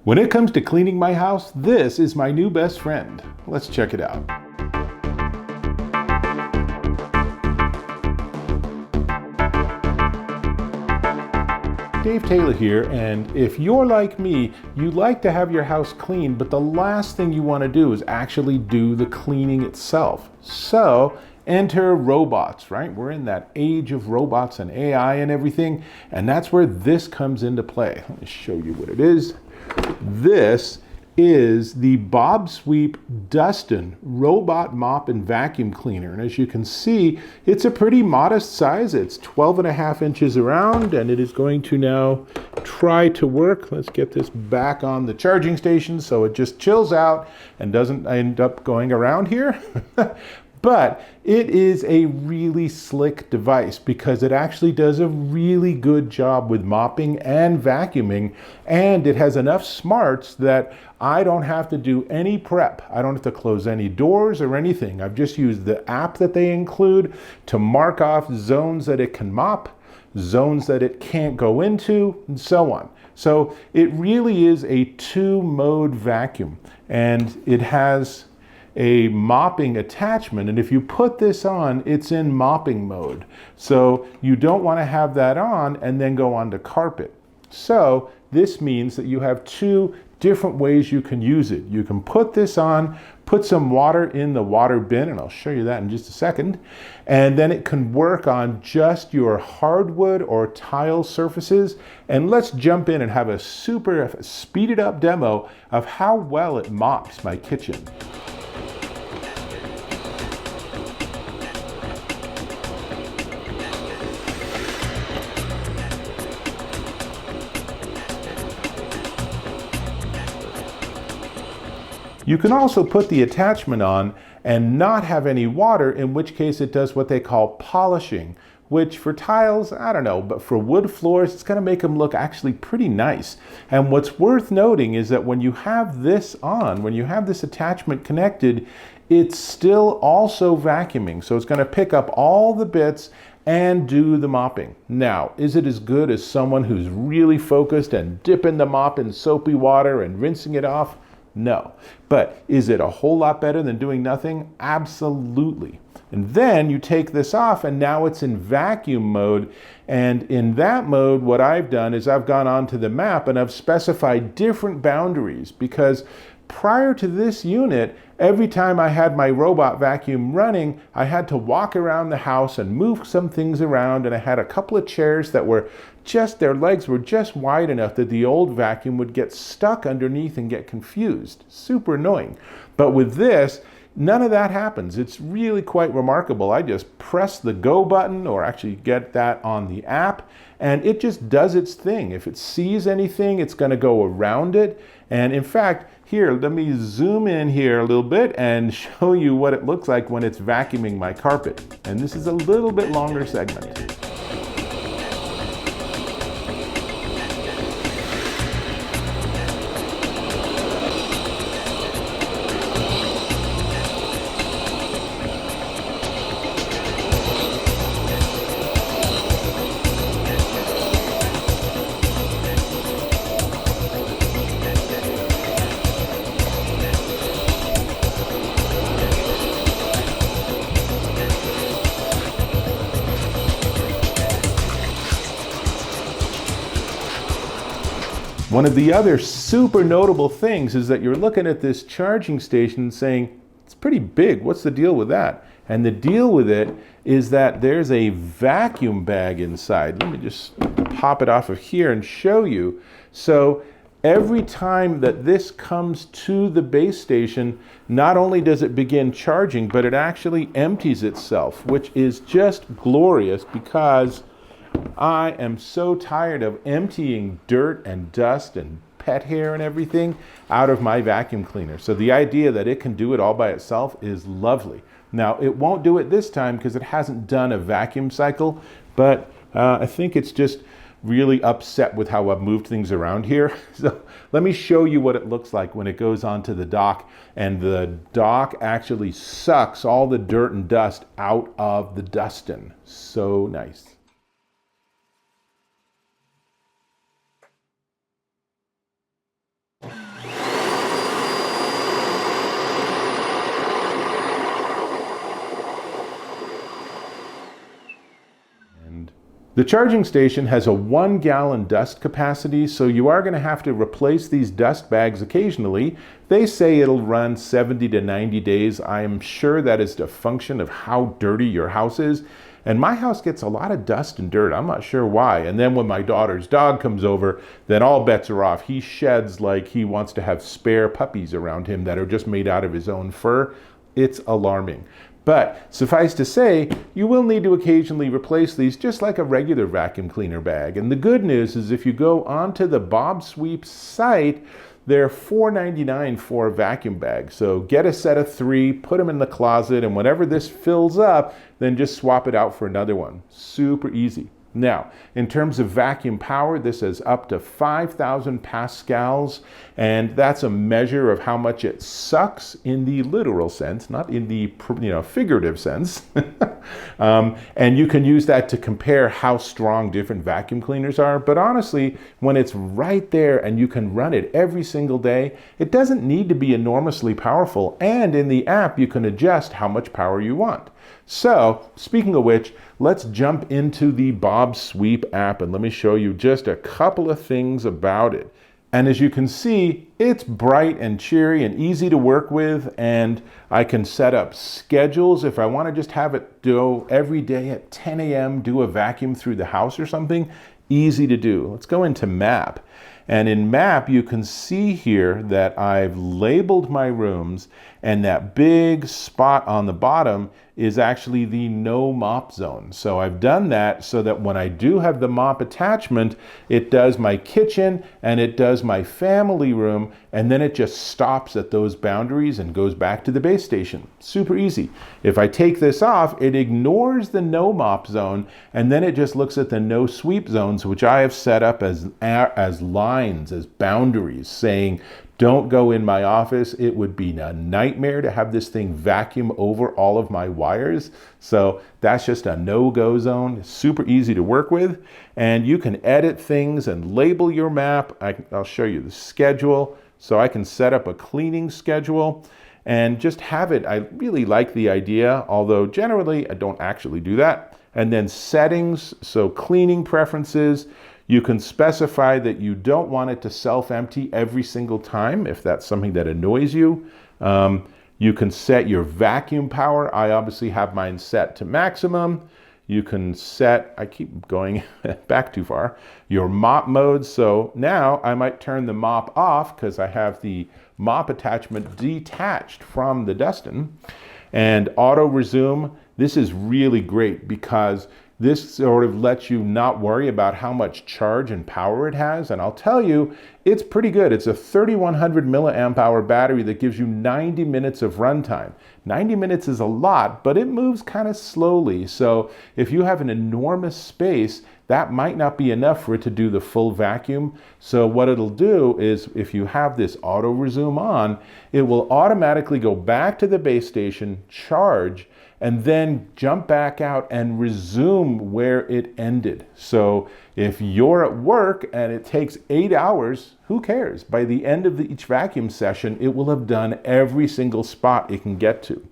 When it comes to cleaning my house, this is my new best friend. Let's check it out. Dave Taylor here, and if you're like me, you like to have your house clean, but the last thing you want to do is actually do the cleaning itself. So enter robots, right? We're in that age of robots and AI and everything, and that's where this comes into play. Let me show you what it is. This is the bObsweep Dustin robot mop and vacuum cleaner. And as you can see, it's a pretty modest size. It's 12.5 inches around, and it is going to now try to work. Let's get this back on the charging station so it just chills out and doesn't end up going around here. But it is a really slick device because it actually does a really good job with mopping and vacuuming, and it has enough smarts that I don't have to do any prep. I don't have to close any doors or anything. I've just used the app that they include to mark off zones that it can mop, zones that it can't go into, and so on. So it really is a 2-mode vacuum, and it has a mopping attachment, and if you put this on, it's in mopping mode. So you don't want to have that on and then go on to carpet. So this means that you have 2 different ways you can use it. You can put this on, put some water in the water bin, and I'll show you that in just a second, and then it can work on just your hardwood or tile surfaces. And let's jump in and have a super speeded up demo of how well it mops my kitchen. You can also put the attachment on and not have any water, in which case it does what they call polishing, which for tiles, I don't know, but for wood floors, it's gonna make them look actually pretty nice. And what's worth noting is that when you have this on, when you have this attachment connected, it's still also vacuuming. So it's gonna pick up all the bits and do the mopping. Now, is it as good as someone who's really focused and dipping the mop in soapy water and rinsing it off? No. But is it a whole lot better than doing nothing? Absolutely. And then you take this off and now it's in vacuum mode. And in that mode, what I've done is I've gone onto the map and I've specified different boundaries, because prior to this unit, every time I had my robot vacuum running, I had to walk around the house and move some things around, and I had a couple of chairs that were just, their legs were just wide enough that the old vacuum would get stuck underneath and get confused. Super annoying. But with this, none of that happens. It's really quite remarkable. I just press the go button, or actually get that on the app, and it just does its thing. If it sees anything, it's going to go around it. And in fact, here, let me zoom in here a little bit and show you what it looks like when it's vacuuming my carpet. And this is a little bit longer segment. One of the other super notable things is that you're looking at this charging station and saying, it's pretty big, what's the deal with that? And the deal with it is that there's a vacuum bag inside. Let me just pop it off of here and show you. So every time that this comes to the base station, not only does it begin charging, but it actually empties itself, which is just glorious, because I am so tired of emptying dirt and dust and pet hair and everything out of my vacuum cleaner. So the idea that it can do it all by itself is lovely. Now, it won't do it this time because it hasn't done a vacuum cycle, but I think it's just really upset with how I've moved things around here. So let me show you what it looks like when it goes onto the dock, and the dock actually sucks all the dirt and dust out of the Dustin. So nice. You The charging station has a 1-gallon dust capacity, so you are going to have to replace these dust bags occasionally. They say it'll run 70 to 90 days. I am sure that is a function of how dirty your house is. And my house gets a lot of dust and dirt. I'm not sure why. And then when my daughter's dog comes over, then all bets are off. He sheds like he wants to have spare puppies around him that are just made out of his own fur. It's alarming. But suffice to say, you will need to occasionally replace these just like a regular vacuum cleaner bag. And the good news is if you go onto the bObsweep site, they're $4.99 for a vacuum bag. So get a set of 3, put them in the closet, and whenever this fills up, then just swap it out for another one. Super easy. Now, in terms of vacuum power, this is up to 5,000 pascals, and that's a measure of how much it sucks in the literal sense, not in the figurative sense. And you can use that to compare how strong different vacuum cleaners are. But honestly, when it's right there and you can run it every single day, it doesn't need to be enormously powerful. And in the app, you can adjust how much power you want. So, speaking of which, let's jump into the bObsweep app and let me show you just a couple of things about it. And as you can see, it's bright and cheery and easy to work with, and I can set up schedules if I want to just have it do every day at 10 a.m., do a vacuum through the house or something. Easy to do. Let's go into Map. And in Map, you can see here that I've labeled my rooms, and that big spot on the bottom is actually the no mop zone. So I've done that so that when I do have the mop attachment, it does my kitchen and it does my family room, and then it just stops at those boundaries and goes back to the base station. Super easy. If I take this off, it ignores the no mop zone, and then it just looks at the no sweep zones, which I have set up as lines, as boundaries, saying, don't go in my office. It would be a nightmare to have this thing vacuum over all of my wires. So that's just a no-go zone. Super easy to work with. And you can edit things and label your map. I'll show you the schedule. So I can set up a cleaning schedule and just have it. I really like the idea, although generally I don't actually do that. And then settings, so cleaning preferences. You can specify that you don't want it to self-empty every single time if that's something that annoys you. You can set your vacuum power. I obviously have mine set to maximum. You can set, I keep going back too far, your mop mode. So now I might turn the mop off because I have the mop attachment detached from the Dustin. And auto resume, this is really great because this sort of lets you not worry about how much charge and power it has. And I'll tell you, it's pretty good. It's a 3,100 milliamp hour battery that gives you 90 minutes of runtime. 90 minutes is a lot, but it moves kind of slowly. So if you have an enormous space, that might not be enough for it to do the full vacuum. So what it'll do is if you have this auto resume on, it will automatically go back to the base station, charge, and then jump back out and resume where it ended. So if you're at work and it takes 8 hours, who cares? By the end of each vacuum session, it will have done every single spot it can get to.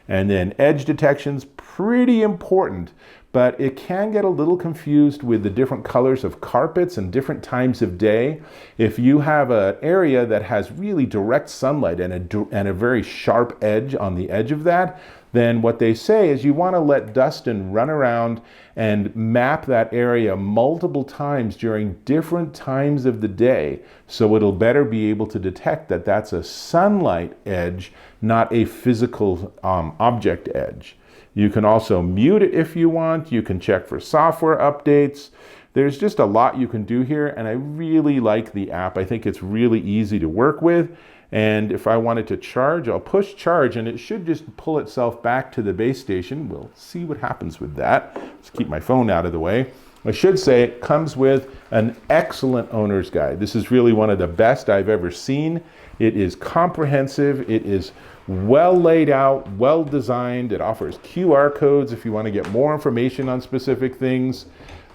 And then edge detection's pretty important, but it can get a little confused with the different colors of carpets and different times of day. If you have an area that has really direct sunlight and a very sharp edge on the edge of that, then what they say is you want to let Dustin run around and map that area multiple times during different times of the day, so it'll better be able to detect that that's a sunlight edge, not a physical object edge. You can also mute it if you want. You can check for software updates. There's just a lot you can do here, and I really like the app. I think it's really easy to work with. And if I wanted to charge, I'll push charge and it should just pull itself back to the base station. We'll see what happens with that. Let's keep my phone out of the way. I should say it comes with an excellent owner's guide. This is really one of the best I've ever seen. It is comprehensive. It is well laid out, well designed. It offers QR codes if you want to get more information on specific things.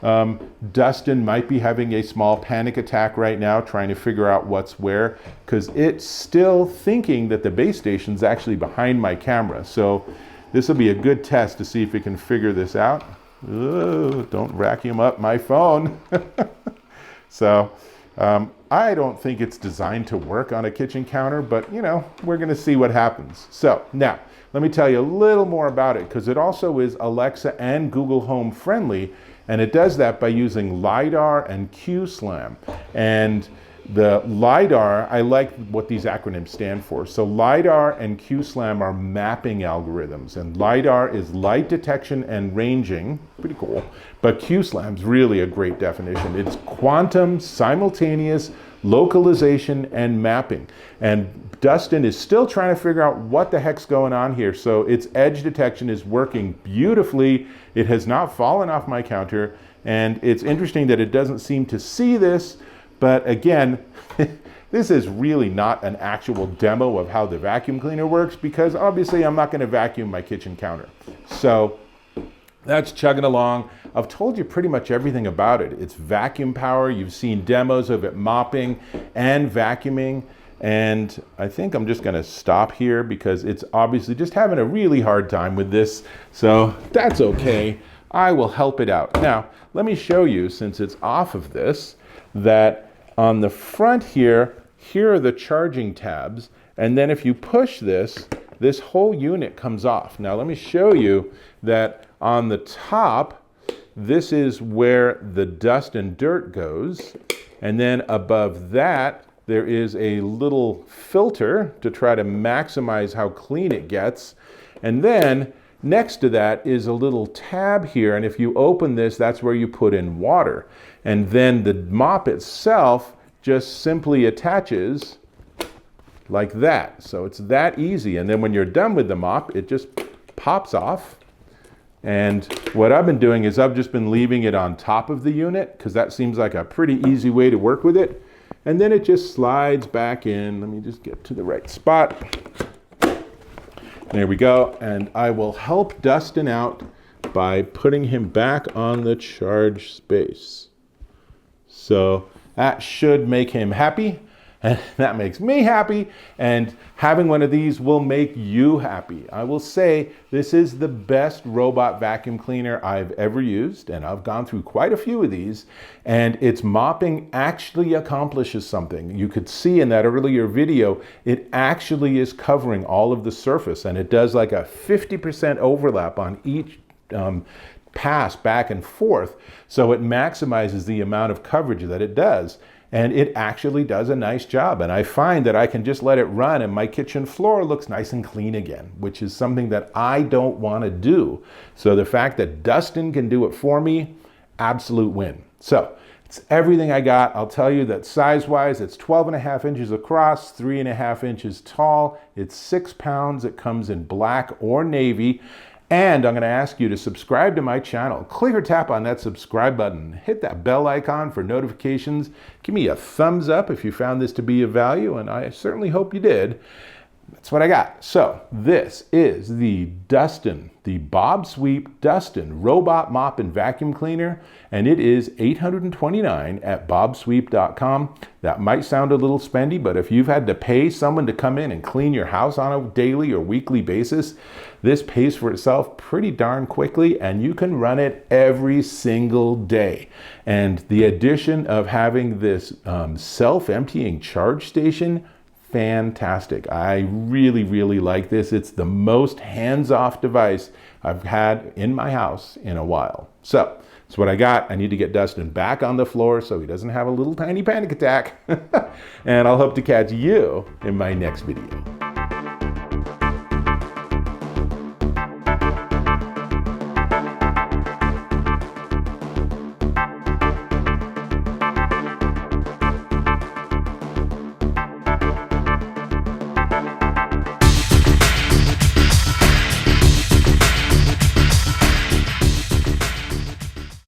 Dustin might be having a small panic attack right now trying to figure out what's where because it's still thinking that the base station is actually behind my camera. So this will be a good test to see if it can figure this out. Ooh, don't vacuum up my phone. So I don't think it's designed to work on a kitchen counter, but you know, we're gonna see what happens. So now, let me tell you a little more about it, because it also is Alexa and Google Home friendly, and it does that by using LiDAR and Q-SLAM. And the LiDAR, I like what these acronyms stand for. So LiDAR and Q-SLAM are mapping algorithms, and LiDAR is light detection and ranging, pretty cool, but Q-SLAM's really a great definition. It's quantum, simultaneous, localization, and mapping. And Dustin is still trying to figure out what the heck's going on here. So its edge detection is working beautifully. It has not fallen off my counter, and it's interesting that it doesn't seem to see this. But again, this is really not an actual demo of how the vacuum cleaner works, because obviously I'm not going to vacuum my kitchen counter. So that's chugging along. I've told you pretty much everything about it. It's vacuum power. You've seen demos of it mopping and vacuuming. And I think I'm just going to stop here because it's obviously just having a really hard time with this. So that's okay. I will help it out. Now, let me show you, since it's off of this, that on the front here are the charging tabs. And then if you push this, this whole unit comes off. Now let me show you that on the top, this is where the dust and dirt goes. And then above that, there is a little filter to try to maximize how clean it gets. And then next to that is a little tab here, and if you open this, that's where you put in water. And then the mop itself just simply attaches like that. So it's that easy. And then when you're done with the mop, it just pops off. And what I've been doing is I've just been leaving it on top of the unit, because that seems like a pretty easy way to work with it. And then it just slides back in. Let me just get to the right spot. There we go, and I will help Dustin out by putting him back on the charge space. So that should make him happy, and that makes me happy, and having one of these will make you happy. I will say this is the best robot vacuum cleaner I've ever used, and I've gone through quite a few of these, and its mopping actually accomplishes something. You could see in that earlier video, it actually is covering all of the surface, and it does like a 50% overlap on each pass back and forth, so it maximizes the amount of coverage that it does. And it actually does a nice job. And I find that I can just let it run and my kitchen floor looks nice and clean again, which is something that I don't want to do. So the fact that Dustin can do it for me, absolute win. So it's everything I got. I'll tell you that size-wise, it's 12.5 inches across, 3.5 inches tall. It's 6 pounds. It comes in black or navy. And I'm going to ask you to subscribe to my channel. Click or tap on that subscribe button. Hit that bell icon for notifications. Give me a thumbs up if you found this to be of value, and I certainly hope you did. That's what I got. So this is the Dustin, the bObsweep Dustin Robot Mop and Vacuum Cleaner, and it is $829 at bObsweep.com. That might sound a little spendy, but if you've had to pay someone to come in and clean your house on a daily or weekly basis, this pays for itself pretty darn quickly, and you can run it every single day. And the addition of having this self-emptying charge station, fantastic. I really, really like this. It's the most hands-off device I've had in my house in a while. So that's what I got. I need to get Dustin back on the floor so he doesn't have a little tiny panic attack. And I'll hope to catch you in my next video.